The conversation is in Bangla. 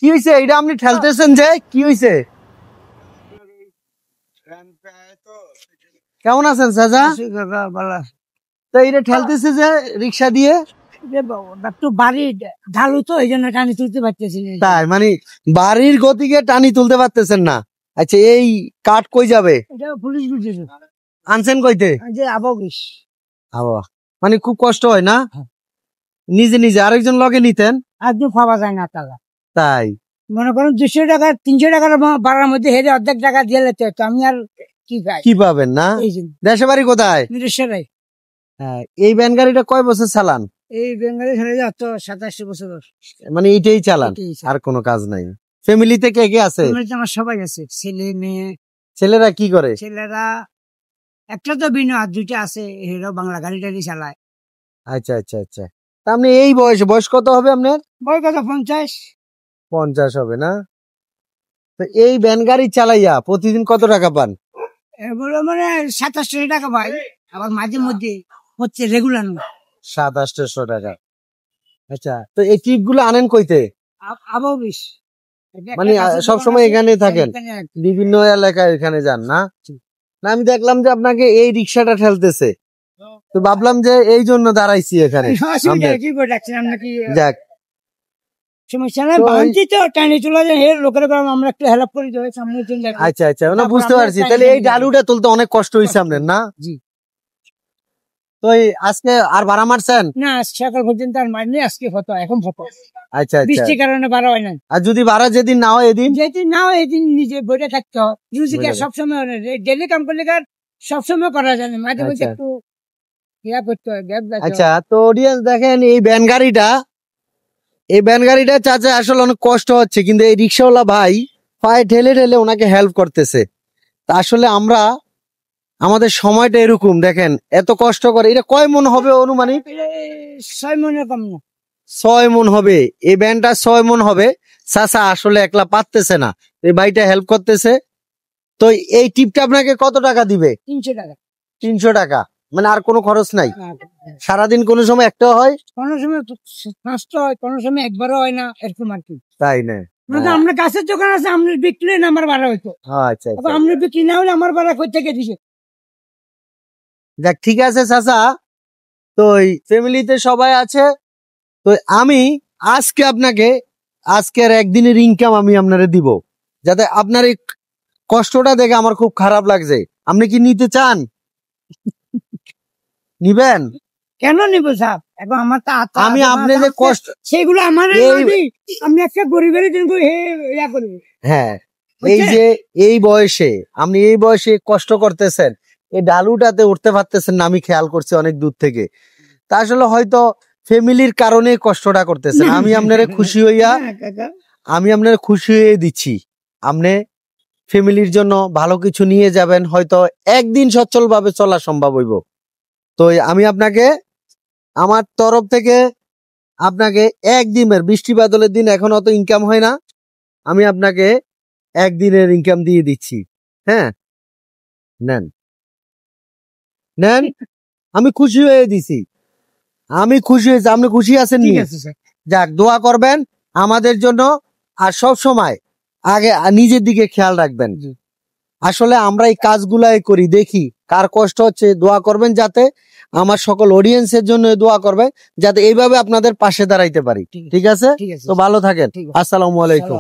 কি হয়েছে এটা আপনি ঠেলতেছেন যে কি হয়েছে? কেমন আছেন চাচা? তো এটা ঠেলতেছে যে রিক্সা দিয়ে একটু বাড়ি ঢালু তো এই জন্য টানি তুলতে পারতেছি না। তাই মানে বাড়ির গতিকে টানি তুলতে পারতেছেন না। আচ্ছা এই কাঠ কই যাবে? এটা পুলিশ বুঝেছে আনছেন কইতে? যে আবগিস আবা মানে খুব কষ্ট হয় না? নিজে নিজে আরেকজন লগে নিতেন একদম পাওয়া যায় না টাকা। তাই মনে করেন 200 টাকা 300 টাকার ভাড়ার মধ্যে হেরে অর্ধেক টাকা দিয়ে লেতে তো আমি আর কি পাই? কি পাবেন না? এই জন্য দেশে বাড়ি কোথায়? নিরেশ্বরাই। হ্যাঁ এই ভ্যান গাড়িটা কয় বছর চালান? এই বেঙ্গলি ছেড়ে যাচ্ছে 27 বছর। মানে এইটাই চালান আর কোনো কাজ নাই? ফ্যামিলিতে কে কে আছে? আমার সবাই আছে, ছেলে মেয়ে। ছেলেরা কি করে? ছেলেরা একটা তো বিনো আর দুইটা আছে, হেরো বাংলা গাড়ি টাড়ি চালায়। আচ্ছা আচ্ছা আচ্ছা। তা আপনি এই বয়সে, বয়স কত হবে আপনার? বয়স কত? 50। 50 হবে না? তো এই ভ্যান গাড়ি চালাইয়া প্রতিদিন কত টাকা পান? এগুলো মানে 2700 টাকা পাই, আবার মাঝে মধ্যে হচ্ছে রেগুলার না। 700-800 টাকা। আচ্ছা তো এই টিপ গুলো আনেন কইতে? আববিশ মানে সবসময় এখানে থাকেন? বিভিন্ন এলাকায় এখানে যান না? না আমি দেখলাম যে আপনাকে এই রিক্সাটা ঠেলতেছে, তো ভাবলাম যে এই জন্য দাঁড়াইছি এখানে। যাক সমস্যা নাই, বাঁধছি তো টানি চলে যায় হের লোকের আমরা একটু হেল্প করি তো সামনে চলে যাবে। আচ্ছা আচ্ছা মানে বুঝতে পারছি। তাহলে এই ডালুটা তুলতে অনেক কষ্ট হয়েছে আপনার না? জি। তো আজকে আর ভাড়া মারছেন না? সকাল পর্যন্ত আর মারিনি, আজকে হতো এখন হতো। আচ্ছা আচ্ছা। বৃষ্টির কারণে ভাড়া হয় না। আর যদি ভাড়া যেদিন না হয় এদিন? যেদিন না হয় এদিন নিজে বইটা থাকতে হয়। সবসময় ডেলি কাম করলে সবসময় করা যায় না, মাঝে মধ্যে একটু ইয়া করতে হয়। আচ্ছা তো অডিয়েন্স দেখেন এই ভ্যান গাড়িটা চাচা আসলে অনেক কষ্ট হচ্ছে, কিন্তু এই রিক্সাওয়ালা ভাই পায়ে ঠেলে ঠেলে ওনাকে হেল্প করতেছে। তা আসলে আমরা আমাদের সময়টা এরকম দেখেন, এত কষ্ট করে। এটা কয় মন হবে অনুমানিক? 6 মনের কম না। 6 মন হবে এই ভ্যানটা, 6 মন হবে। চাচা আসলে একলা পারতেছে না, এই ভাইটা হেল্প করতেছে। তো এই টিপটা আপনাকে কত টাকা দিবে? 300 টাকা। 300 টাকা মানে আর কোনো খরচ নাই? সারাদিন কোনো সময় একটা হয়, কোনো সময় 5টা হয়, কোনো সময় একবারও হয় না, এরকম আর কি। তাই না? আমরা কাছের দোকান আছে, আমরা বিক্রি না আমার ভাড়া হইতো। আচ্ছা আচ্ছা। আমরা বিক্রি না হলে আমার ভাড়া কই থেকে দিছে? যাক ঠিক আছে চাচা, তো ফ্যামিলিতে সবাই আছে। তো আমি আজকে আপনাকে আজকের একদিনের ইনকাম আমি আপনারে দিব, যাতে আপনার এই কষ্টটা দেখে আমার খুব খারাপ লাগছে। আপনি কি নিতে চান? নিবেন? কেন নিব স্যার? এখন আমার তো আমি আপনি যে কষ্ট সেগুলো আমার আমি একটা গরিবের দিন ইয়া করবো। হ্যাঁ এই যে এই বয়সে আপনি এই বয়সে কষ্ট করতেছেন, এই ডালুটাতে উঠতে পারতেছেন না, আমি খেয়াল করছি অনেক দূর থেকে। তা আসলে হয়তো ফ্যামিলির কারণে কষ্টটা করতেছেন। আমি আপনারে খুশি হয়ে দিচ্ছি। আপনি ফ্যামিলির জন্য ভালো কিছু নিয়ে যাবেন, হয়তো একদিন সচ্ছল ভাবে চলা সম্ভব হইব। তো আমি আপনাকে আমার তরফ থেকে আপনাকে একদিনের, বৃষ্টি বাদলের দিন এখন অত ইনকাম হয় না, আমি আপনাকে একদিনের ইনকাম দিয়ে দিচ্ছি। হ্যাঁ নেন নেন, আমি খুশি হয়ে দিছি, আমি খুশি হয়েছি। আপনি খুশি আছেন? যাক দোয়া করবেন আমাদের জন্য, আর সব সময় আগে নিজের দিকে খেয়াল রাখবেন। আসলে আমরা এই কাজগুলাই করি, দেখি কার কষ্ট হচ্ছে, দোয়া করবেন যাতে আমার সকল অডিয়েন্সের জন্য দোয়া করবে, যাতে এইভাবে আপনাদের পাশে দাঁড়াইতে পারি। ঠিক আছে? তো ভালো থাকেন। আসসালামু আলাইকুম।